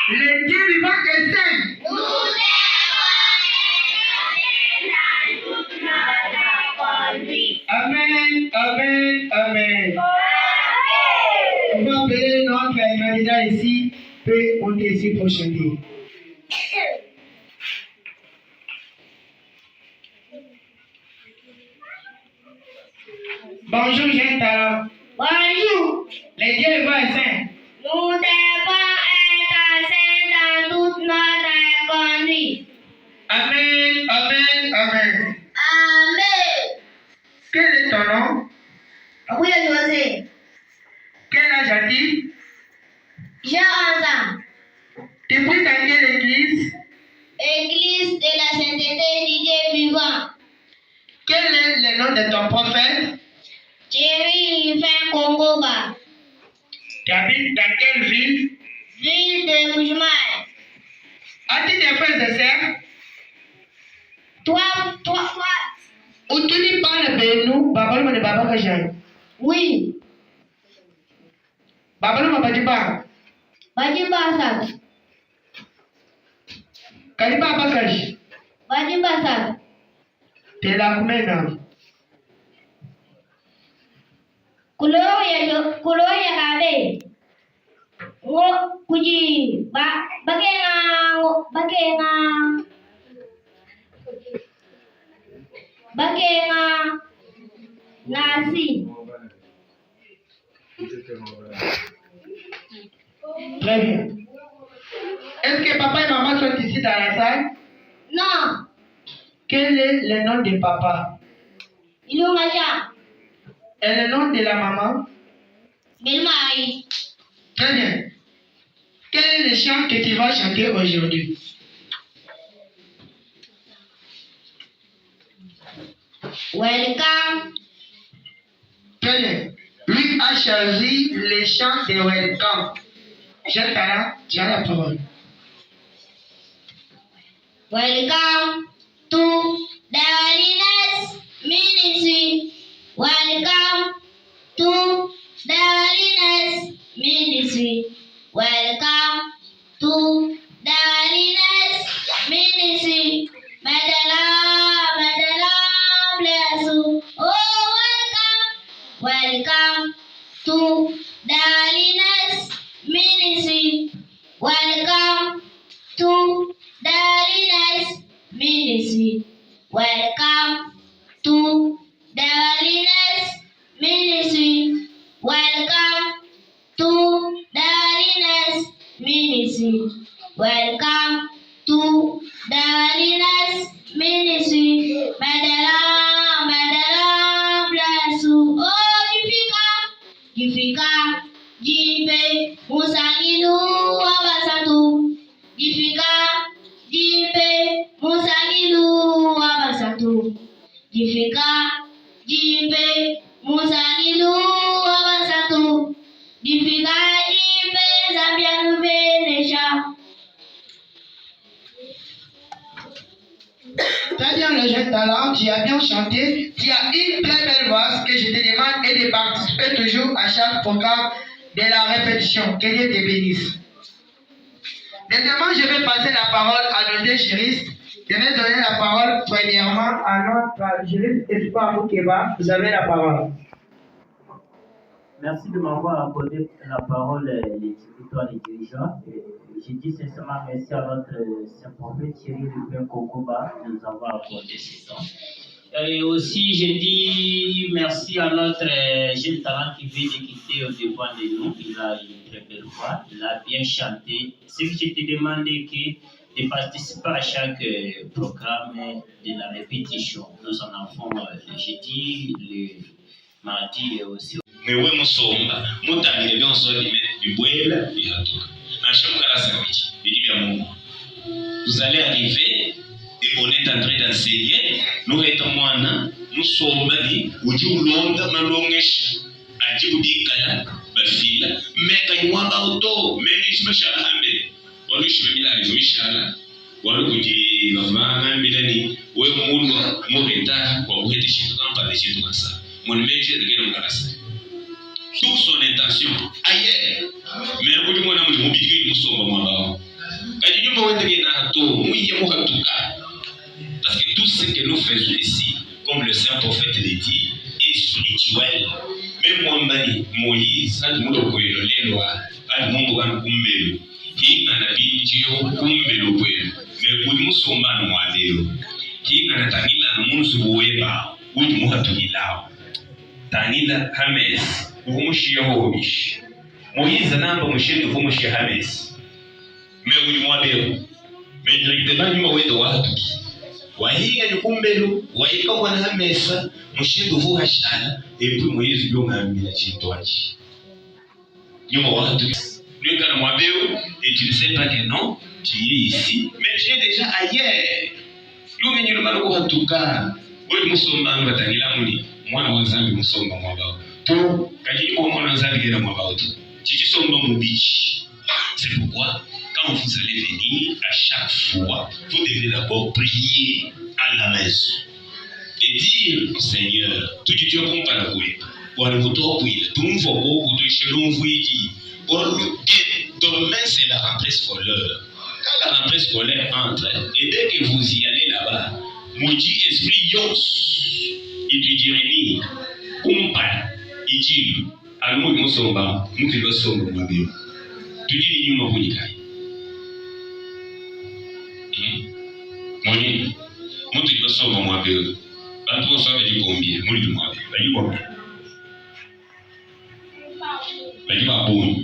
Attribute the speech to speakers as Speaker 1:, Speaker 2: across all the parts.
Speaker 1: Le Dieu vivant est saint.
Speaker 2: Nous devons toute notre conduite.
Speaker 1: Amen, amen, amen. On va appeler notre candidat ici, peut monter ici pour chanter. Bonjour, jeune talent.
Speaker 2: Bonjour.
Speaker 1: Le Dieu vivant est saint.
Speaker 2: Nous devons être saints dans toute notre conduite.
Speaker 1: Amen, amen, amen.
Speaker 2: Amen.
Speaker 1: Quel est ton nom?
Speaker 2: Oui, José.
Speaker 1: Quel âge as-tu?
Speaker 2: J'ai 11 ans.
Speaker 1: Tu pries dans quelle église?
Speaker 2: Église de la sainteté du Dieu vivant.
Speaker 1: Quel est le nom de ton prophète?
Speaker 2: Thierry Rufin Kongoba.
Speaker 1: Tu habites dans quelle ville?
Speaker 2: Ville de Bujumaï.
Speaker 1: As-tu des frères et sœurs?
Speaker 2: Toi.
Speaker 1: Où tu n'y parles de nous, Babalou de Baba Kajan?
Speaker 2: Oui.
Speaker 1: Babalou Mabadiba.
Speaker 2: Badiba Sat.
Speaker 1: Kaliba Bakash.
Speaker 2: Badiba Sat.
Speaker 1: Tu es là combien d'années?
Speaker 2: Kulo ya kabe. Ngo kuji bagenga nasi.
Speaker 1: Très bien. Est-ce que papa et maman sont ici dans la salle?
Speaker 2: Non.
Speaker 1: Quel est le nom de papa?
Speaker 2: Ilungaja.
Speaker 1: Et le nom de la maman?
Speaker 2: Bilmai.
Speaker 1: Très bien. Quel est le chant que tu vas chanter aujourd'hui?
Speaker 2: Welcome.
Speaker 1: Très bien. Lui a choisi le chant de Welcome. Jean Talent, tu as la parole.
Speaker 2: Welcome to the Holiness Ministry. Welcome to the Holiness Ministry. Welcome to the Holiness Ministry. May the Lord bless you. Oh, welcome to the Holiness Ministry. Welcome to the Holiness Ministry. Welcome to the Holiness Ministry. Welcome to the Holiness Ministry. Welcome to the Holiness Ministry. May the Lord bless you. Oh, Jifika, Jipe, Musangilu, Abasatu. Jifika, Jipe, Musangilu, Abasatu. Jifika, Jipe, Musangilu, Abasatu. Jifika, Jipe, Zambianu, Venesha.
Speaker 1: Très bien, le jeune talent, tu as bien chanté. Tu as une très belle voix. Ce que je te demande est de participer toujours à chaque programme de la répétition. Que Dieu te bénisse. Deuxièmement, je vais passer la parole à nos deux juristes. Je vais donner la parole premièrement à notre juriste Espoir Moukeba. Vous avez la parole.
Speaker 3: Merci de m'avoir accordé la parole, les territoires et dirigeants. Je dis sincèrement merci à notre Saint-Prophète Thierry Rufin Kongoba de nous avoir accordé ce temps. Et aussi, je dis merci à notre jeune talent qui vient de quitter au devant de nous. Il a une très belle voix, il a bien chanté. Ce que je te demande est de participer à chaque programme de la répétition. Nous en avons le jeudi, le mardi et aussi.
Speaker 4: Mewe musomba mutangire byonso bibwela bihatuka nashamukala sabiti bidi bya Mungu. Vous allez arriver et on est en train d'enseigner. Nous étant mwana musomba ni ujulonda malongesha ajibudikala bafila meka nywaga auto meni mashara hambe walushi bimila alizmishala walukuji bavana milani we mulwa mureta kwa kuhete shitu kamba de shitu kasa mon meje de gena mkalasa toute son intention ailleurs mais au moins on mobile musomba mwaba Parce que tout ce que nous faisons ici, comme le saint prophète l'a dit, est spirituel. Même moi, Moïse, quand nous avons eu le loi, quand nous avons eu qui n'a pas dit kumbelo kwenu mais kuli musomba no mwadeo ki na tanila no musu weba uti muhatulilao tanila Hames umushi Yehovish Moïse namba mushindu kumushi Hames mais uli mwabeo mais directement nyuma wedo watu wahiga ni kumbelo wahiga wana Hamesa mushindu vu hashana et puis Moïse yo ngambira chitwachi nyuma watu. Lui, quand moi, et tu ne sais pas que non, tu es ici, mais tu es déjà ailleurs. Lui, il m'a dit en tout cas, oui, nous sommes en Batangila Mouni, moi, nous sommes en Somba Mwaba. Tout, quand il dit moi, nous sommes en Mwaba, tu sommes dans mon beach. C'est pourquoi, quand vous allez venir, à chaque fois, vous devez d'abord prier à la maison et dire, Seigneur, tout tu es comme par la bouée. Pour le voto, oui, tout le monde faut beaucoup de chez l'on vous dit. Demain, c'est la rentrée scolaire. Quand la rentrée scolaire entre, et dès que vous y allez là-bas, Moudi esprit Yos, il te dirait, Kumpa, il dit, à nous, nous sommes bas, nous qui le sommes, nous avons. Tu dis, nous m'avons dit, Moni, nous qui le sommes, nous avons. Quand tu reçois du combien, nous lui demandons, du combien. Mais tu vas bon.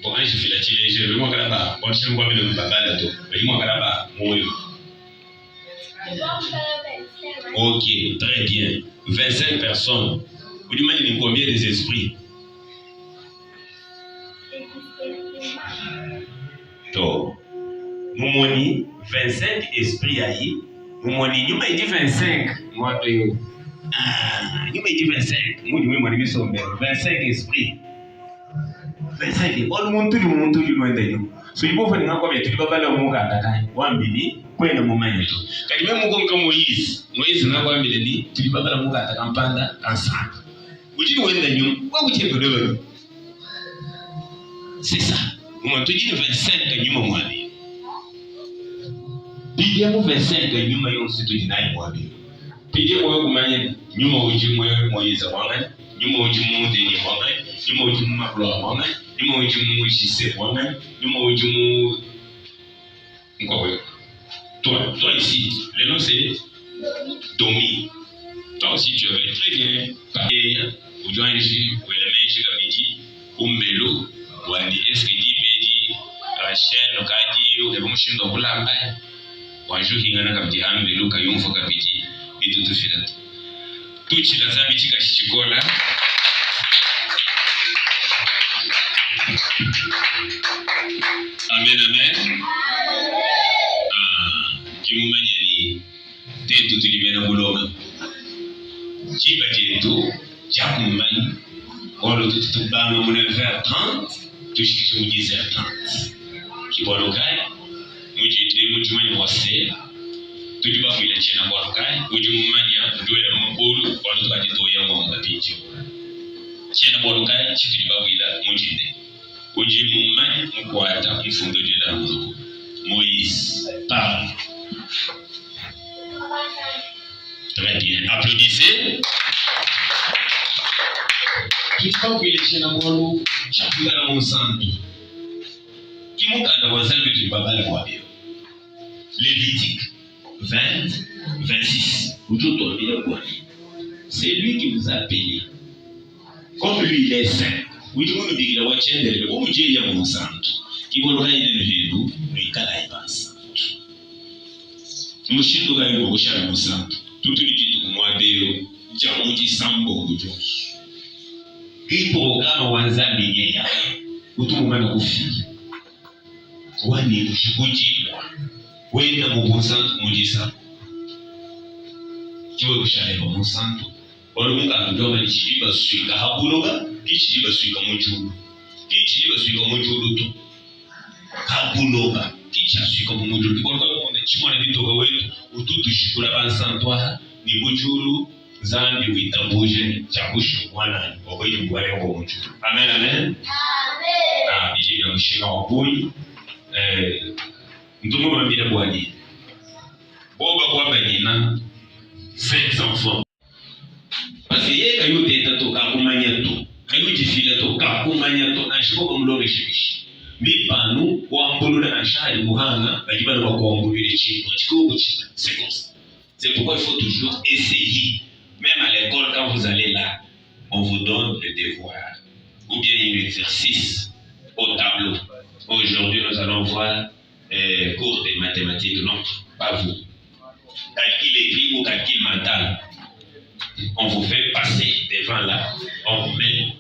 Speaker 4: Pour un chef, je vais moi là-bas. Bon, je vais voir le papa là-dedans. Mais moi là-bas, moi. Ok, très bien. 25 personnes. Vous demandez combien des esprits? Donc, nous moni 25 esprits aïe. Nous moni, nous m'a dit 25. Moi, nous m'a dit 25. Moi, nous m'a dit 25 esprits. 25 all muntu li muntu li mwenda yo so ibo fa ninga kwa betu babala munga ndakani wambili kwenda mumanya to kali memo ko nka Moïse na kwa mbele ni tuli babala munga atakampanda kansana ujini wenda nyo kwa kuchendo leo c'est ça umuntu jini 25 nyuma mwabi bidia mu 25 nyuma yo situ dinai mwabi bidia ko kumanya nyuma uji Moïse wanga nyuma uji munde ni wanga nyuma uji maklo wanga nyuma uji mu Jisé wanga nyuma uji mu Nkwawe. Toi ici, le nom c'est Domi. Toi aussi tu avais très bien parlé ujuanji welemenshi kabiji umbelo wani eskeji beji Rachel okaji ukemushindo kulamba wajuki ngana kabiji ambelo kayumfo kabiji bitutu filatu tuchi lazami chikashikola amen amen kimumanyani tetu tulimena buloma jiba jetu jakumani olo tutubanga mu 9h30 tushikishe mu 10h30 kibolokai mujite mujumani wase tuliba kuile chena bolokai mujumanya ndoya mabulu walo tukajitoya ngomba picho chena bolokai chituliba kuila mujinde ujimumanya mkwata mfundo jela mzuku Moïse parle. Très bien. Applaudissez. Tu vois que les chiens n'ont chaque fois dans mon sang. Qui m'ont quand dans un petit papa le voit bien. Lévitique 20, 26. C'est lui qui vous a payé. Comme lui il est saint. Oui, tout le monde dit qu'il a watché de comme Dieu y a mon sang. Qui vous l'aura aidé le vélo, lui kala y passe. Mushindo gani kwa kushara musantu tutuli kitu kumwadeo jamuji sambo kujonsu hii programa wanzambi nyeya utumumana kufiki wani ushikujibwa wenda musantu mujisa kiwe kushareba musantu walumuka ndoma lichidiba suika habuloga kichidiba suika mujulu kichidiba suika mujulu tu habuloga kichasuika mujulu kwa chimona bitoka wetu ututu shukula bansantwa ni bujulu zambi witabuje chakusho mwana okoyi ngwale ngo muchu amen amen amen bije ya mushina wabuni Ntomo mambira bwani. Boba kwa bagina 5 enfants. Parce que yeye kayo teta to kakumanya to. Kayo jifila to kakumanya to na shiko kumlore shibishi. Mipanu wa mbulula na shahari muhanga bajibana wa kuambulile chini. Chiko chini. C'est comme ça. C'est pourquoi il faut toujours essayer. Même à l'école, quand vous allez là, on vous donne le devoir ou bien un exercice au tableau. Aujourd'hui, nous allons voir cours de mathématiques. Non, pas vous. Calcul écrit ou calcul mental. On vous fait passer devant là. On met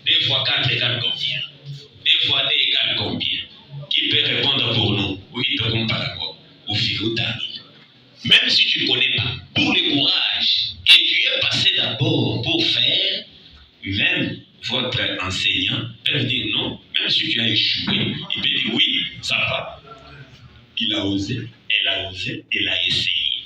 Speaker 4: 2 fois 4 égale combien? 2 fois 2 égale combien? Qui peut répondre pour nous? Oui, tu ne pas d'accord. Au fil au temps. Même si tu ne connais pas, pour le courage, et tu es passé d'abord pour faire, même votre enseignant peut dire non, même si tu as échoué, il peut dire oui, ça va. Il a osé, elle a osé, elle a essayé.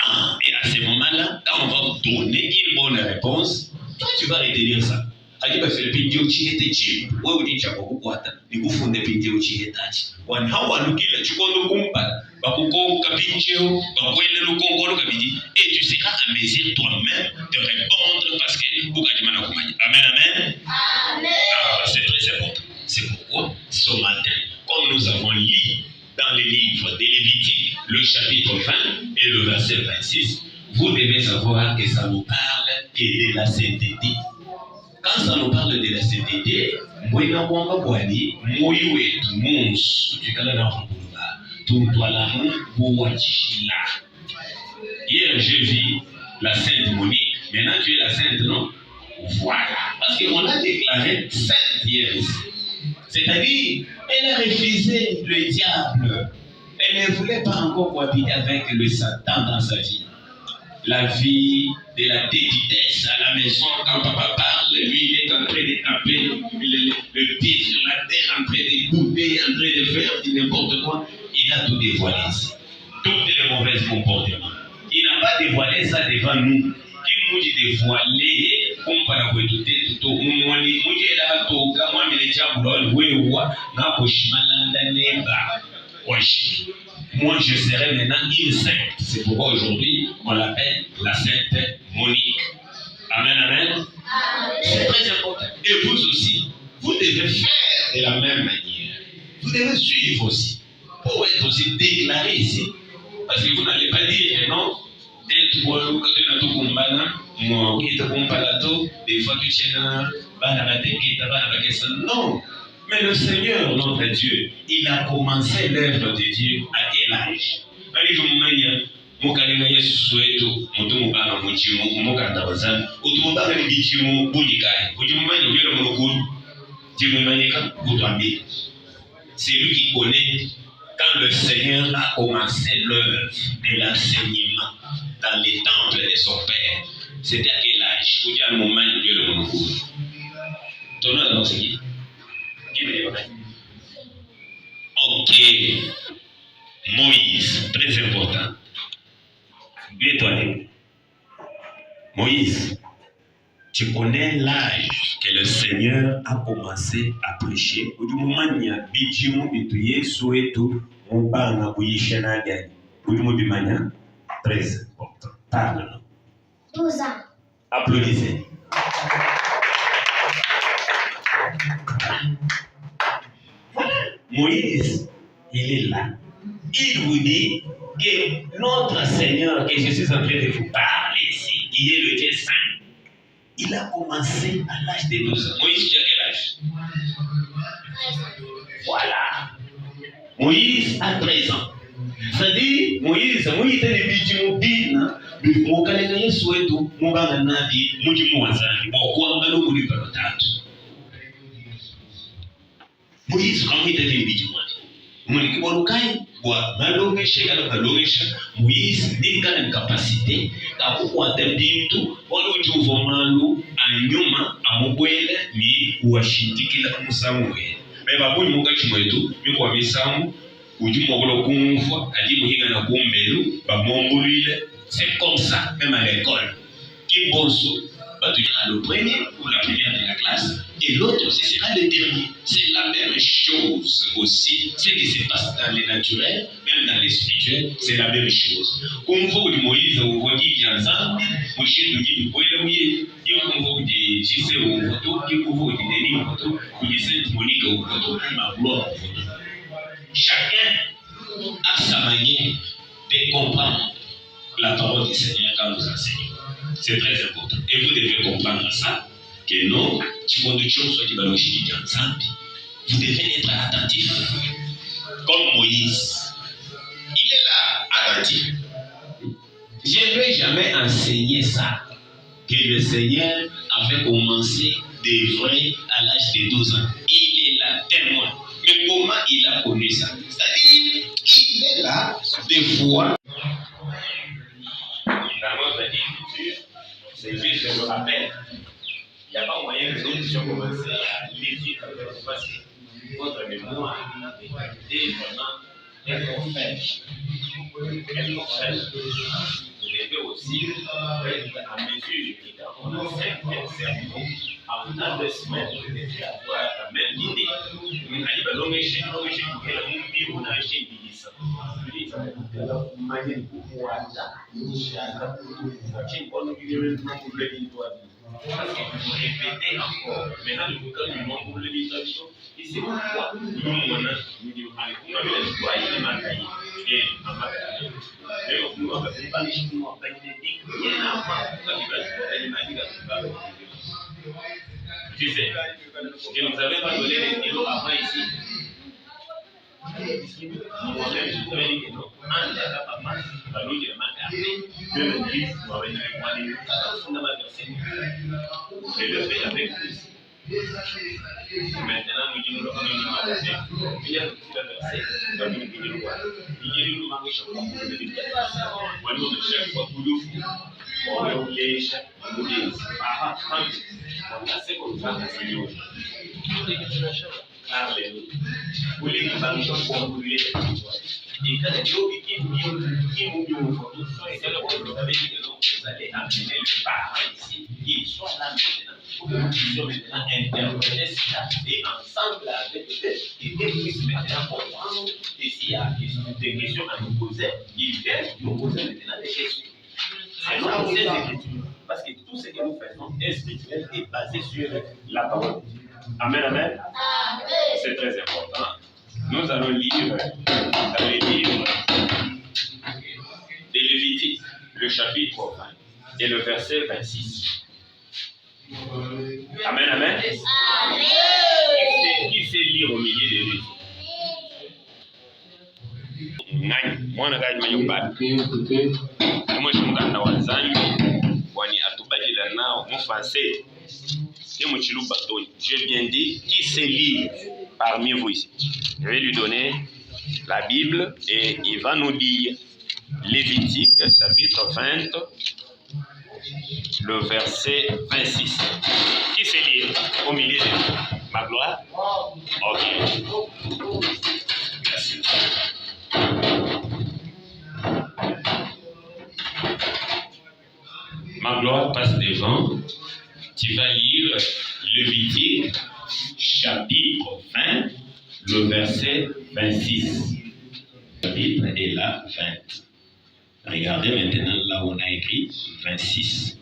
Speaker 4: Ah, et à ce moment-là, quand on va vous donner une bonne réponse, toi tu vas retenir ça. Akiba Filipindio chihete chip, wewe ni chako kukwata, ni kufunde pindio chihetachi. Wan hawa nukila chikondo kumpa, bakukonga pindio, bakwele lukongo kabidi, et tu seras à mesure toi-même de répondre parce que bukadimana kumanya. Amen, amen. Amen. Ah, c'est très important. C'est pourquoi ce matin, comme nous avons lu dans les livres de Lévitique, le chapitre 20 et le verset 26, vous devez savoir que ça nous parle que de la sainteté. Quand ça nous parle de la sainteté, hier j'ai vu la sainte Monique. Maintenant tu es la sainte, non? Voilà. Parce qu'on a déclaré sainte hier ici. C'est-à-dire, elle a refusé le diable. Elle ne voulait pas encore cohabiter avec le Satan dans sa vie. La vie de la déditesse à la maison, quand papa parle, lui il est en train de taper le pied sur la terre, en train de bouder, en train de faire n'importe quoi. Il a tout dévoilé ici. Tous les mauvais comportements. Il n'a pas dévoilé ça devant nous. Qui nous dit dévoiler, comme par la tout tout, moi, je serai maintenant une sainte. C'est pourquoi aujourd'hui, on l'appelle la sainte Monique. Amen, amen. C'est très important. Et vous aussi, vous devez faire de la même manière. Vous devez suivre aussi. Pour être aussi déclaré ici. Parce que vous n'allez pas dire, non, des fois tu tiens, non. Mais le Seigneur, notre Dieu, il a commencé l'œuvre de Dieu à quel âge? C'est lui qui connaît quand le Seigneur a commencé l'œuvre de l'enseignement dans les temples de son Père. C'était à quel âge? Ok. Moïse, très important. Bien. Moïse, tu connais l'âge que le Seigneur a commencé à prêcher. Au moment où il y a très important. Parle-nous.
Speaker 2: 12 ans.
Speaker 4: Applaudissez. Moïse, il est là. Il vous dit que notre Seigneur, que je suis en train de vous parler ici, qui est le Dieu Saint, il a commencé à l'âge de 12 ans. Moïse, tu as quel âge? Voilà. Moïse a 13 ans. C'est-à-dire, Moïse était le bidjimo bina, mon calendrier souhaite, mon bananabi, mon djimoazani, mon kouambalo, mon liparotatu. Moïse, comment il était le bidjimo? Mon kiborukai, wa malongesha, kalongesha, Moïse, n'est qu'à une capacité, car pourquoi t'es bintou, on le trouve au malou, à Nyoma, à Mobwele, ni ou à Chintiki, la Moussamoué. Mais ma bonne mokachi moetu, mi kwa misamu, c'est comme ça, même à l'école. Qui bonso, tu diras le premier ou la première de la classe, et l'autre aussi sera le dernier. C'est la même chose aussi, ce qui se passe dans les naturels, même dans les spirituels, c'est la même chose. Comme vous, Moïse, vous dites ensemble, vous dites, vous dites, vous dites, si c'est au photo, vous dites, vous dites, Monique au photo, ma gloire au photo. Chacun a sa manière de comprendre la parole du Seigneur quand nous enseignons. C'est très important. Et vous devez comprendre ça, que non, tu comptes des choses qui vont nous ensemble. Vous devez être attentif. Comme Moïse. Il est là, attentif. Je ne lui ai jamais enseigné ça. Que le Seigneur avait commencé d'œuvrer à l'âge de 12 ans. Il est là, témoin. Mais comment il a connu ça? C'est-à-dire, il est là, des fois. Dans notre écriture, c'est juste le rappel. Il n'y a pas moyen que nous puissions commencer à l'étudier parce que votre mémoire est vraiment imparfaite. Vous devez aussi être à mesure que quand on enseigne un cerveau, en un 2 semaines, vous devez avoir la même idée. On a dit que l'homme est chez nous, on a chez nous. Parce que vous répétez encore. Maintenant, le bouton du monde pour l'éducation, et c'est pourquoi nous, on a dit, on a vu l'histoire, il est mal et en bataille. Mais nous, on va pas les chinois, on va dire, rien à voir. Ça qui va se faire, il m'a dit que tu sais, je ne vous avais pas donné les stylos avant ici. Moi-même, je vous avais dit que non. En la papa, nous, je m'en gardé. Dieu me dit, vous avez dit, moi, on a versé. Je le fais avec vous. Maintenant, nous disons, nous avons versé. Il y a un verset, nous avons dit, nous nous manquons chaque fois pour le dire. Moi, nous, chaque fois pour le on a oublié chaque fois. Ah, on a ce qu'on va enseigner aujourd'hui. Alléluia. Vous les parlez pour vous les et quand les gens qui nous font tout ça, et c'est le problème, vous avez dit que vous allez amener le parent ici, qu'ils soient là maintenant, pour que nous puissions maintenant interpréter cela et ensemble avec eux, et qu'ils puissent maintenant comprendre et s'il y a des questions à nous poser, ils viennent nous poser maintenant des questions. C'est non ces écritures, parce que tout ce que nous faisons est spirituel et basé sur la parole. Amen, amen. C'est très important. Nous allons lire dans les livres de Lévitique, le chapitre 20 et le verset 26. Amen, amen. Qui sait lire au milieu de lui? Mwana gari mayumbani mwe shumganda wanzanyu wani atubadila nao mufanse ke muchiluba toni. J'ai bien dit, qui sait lire parmi vous ici? Je vais lui donner la Bible et il va nous lire Lévitique chapitre 20 le verset 26. Qui sait lire au milieu de nous? Ma gloire? Ok. Merci. Ma gloire passe devant. Tu vas lire Lévitique, chapitre 20, le verset 26. La Bible est là, 20. Regardez maintenant là où on a écrit 26.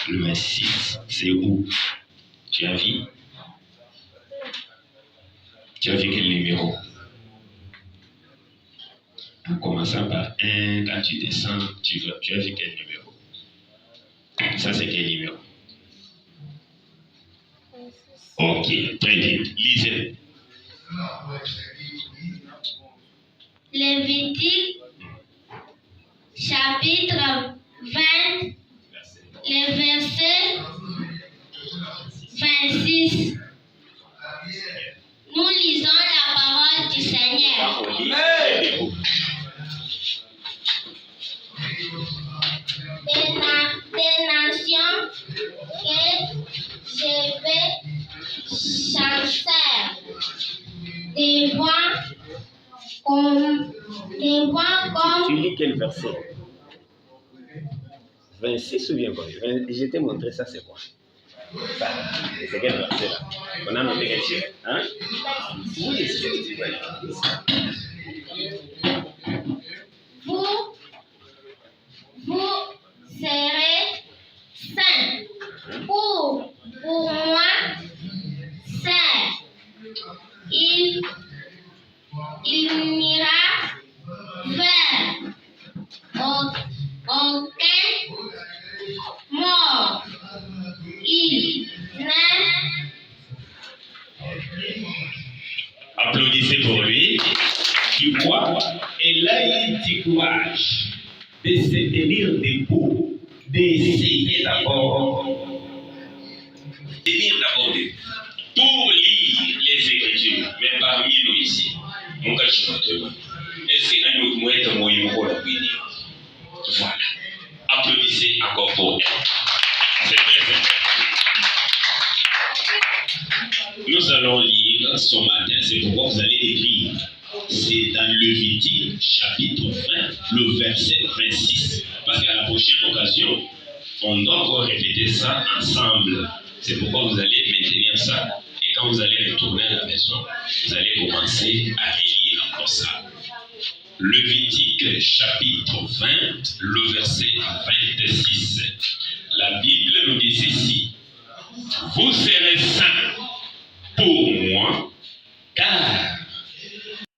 Speaker 4: Le 26, c'est où? Tu as vu? Tu as vu quel numéro? En commençant par 1, quand tu descends, tu as vu quel numéro? Ça, c'est quel numéro? Ok, très bien. Lisez.
Speaker 2: Lévitique, chapitre 20, le verset 26. Nous lisons la parole du Seigneur. Des nations que je vais chasser devant comme.
Speaker 5: Tu lis quel verset? 26 ou bien quoi? Je t'ai montré ça, c'est quoi? Ça, c'est quel verset là? On a noté quel chiffre? Hein? Oui, c'est ce que tu vois.
Speaker 2: pour moi, c'est il n'ira vers aucun mort. Il n'est.
Speaker 4: Applaudissez pour lui. Tu vois, elle a eu du courage de se tenir debout, d'essayer d'abord. Tenir d'abord pour lire les Écritures, mais parmi nous ici, mon cas, je est-ce que nous avons moyen de la bénir? Voilà. Applaudissez encore pour elle. C'est très important. Nous allons lire ce matin, c'est pourquoi vous allez écrire. C'est dans Lévitique, chapitre 20, le verset 26. Parce qu'à la prochaine occasion, on doit encore répéter ça ensemble. C'est pourquoi vous allez maintenir ça. Et quand vous allez retourner à la maison, vous allez commencer à relire encore ça. Lévitique, chapitre 20, le verset 26. La Bible nous dit ceci. Vous serez